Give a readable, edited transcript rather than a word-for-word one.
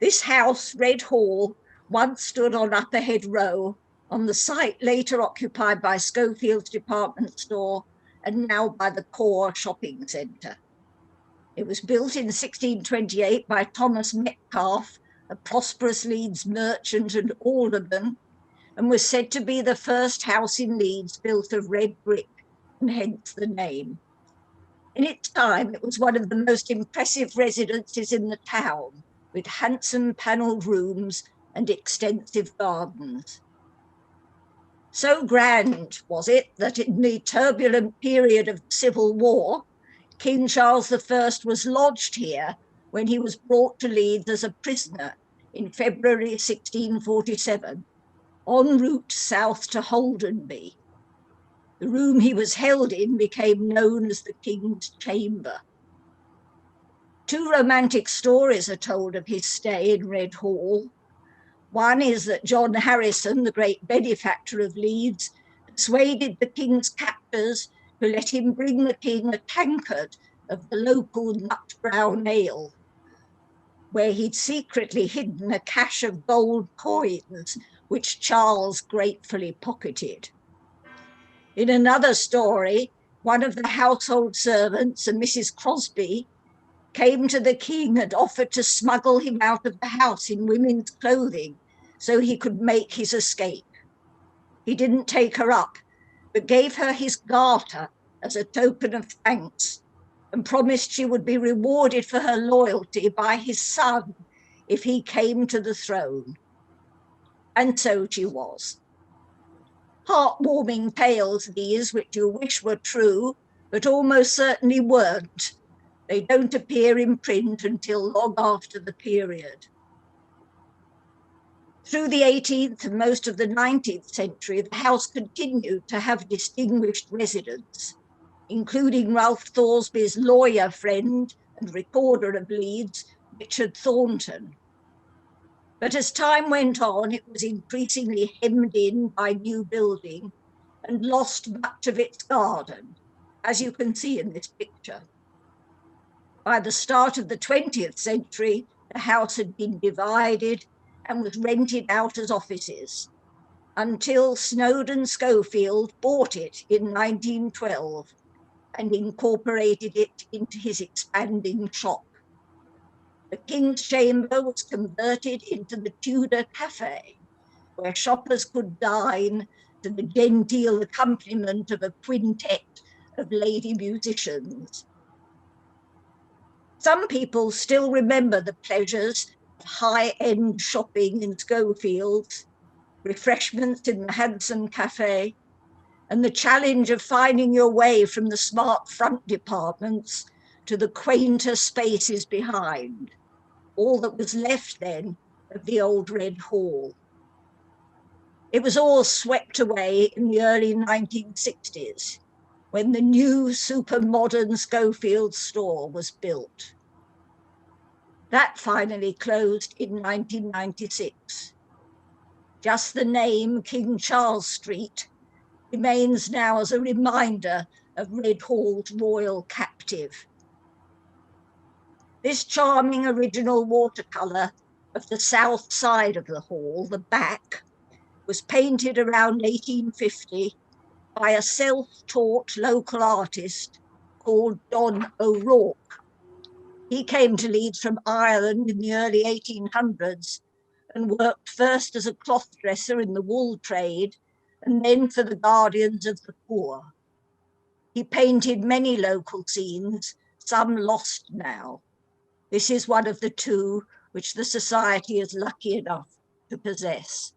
This house, Red Hall, once stood on Upper Head Row, on the site later occupied by Schofield's department store and now by the Core shopping centre. It was built in 1628 by Thomas Metcalfe, a prosperous Leeds merchant and alderman, and was said to be the first house in Leeds built of red brick, and hence the name. In its time, it was one of the most impressive residences in the town, with handsome panelled rooms and extensive gardens. So grand was it that in the turbulent period of the Civil War, King Charles I was lodged here when he was brought to Leeds as a prisoner in February 1647, en route south to Holdenby. The room he was held in became known as the King's Chamber. Two romantic stories are told of his stay in Red Hall. One is that John Harrison, the great benefactor of Leeds, persuaded the king's captors to let him bring the king a tankard of the local nut brown ale, where he'd secretly hidden a cache of gold coins, which Charles gratefully pocketed. In another story, one of the household servants, a Mrs. Crosby, came to the king and offered to smuggle him out of the house in women's clothing so he could make his escape. He didn't take her up, but gave her his garter as a token of thanks and promised she would be rewarded for her loyalty by his son if he came to the throne. And so she was. Heartwarming tales these, which you wish were true, but almost certainly weren't. They don't appear in print until long after the period. Through the 18th and most of the 19th century, the house continued to have distinguished residents, including Ralph Thoresby's lawyer friend and recorder of Leeds, Richard Thornton. But as time went on, it was increasingly hemmed in by new building and lost much of its garden, as you can see in this picture. By the start of the 20th century, the house had been divided and was rented out as offices, until Snowdon Schofield bought it in 1912 and incorporated it into his expanding shop. The King's Chamber was converted into the Tudor Cafe, where shoppers could dine to the genteel accompaniment of a quintet of lady musicians. Some people still remember the pleasures of high-end shopping in Schofields, refreshments in the handsome cafe, and the challenge of finding your way from the smart front departments to the quainter spaces behind, all that was left then of the old Red Hall. It was all swept away in the early 1960s, when the new super-modern Schofield store was built. That finally closed in 1996. Just the name King Charles Street remains now as a reminder of Red Hall's royal captive. This charming original watercolour of the south side of the hall, the back, was painted around 1850 by a self-taught local artist called Don O'Rourke. He came to Leeds from Ireland in the early 1800s and worked first as a cloth dresser in the wool trade and then for the Guardians of the Poor. He painted many local scenes, some lost now. This is one of the two which the Society is lucky enough to possess.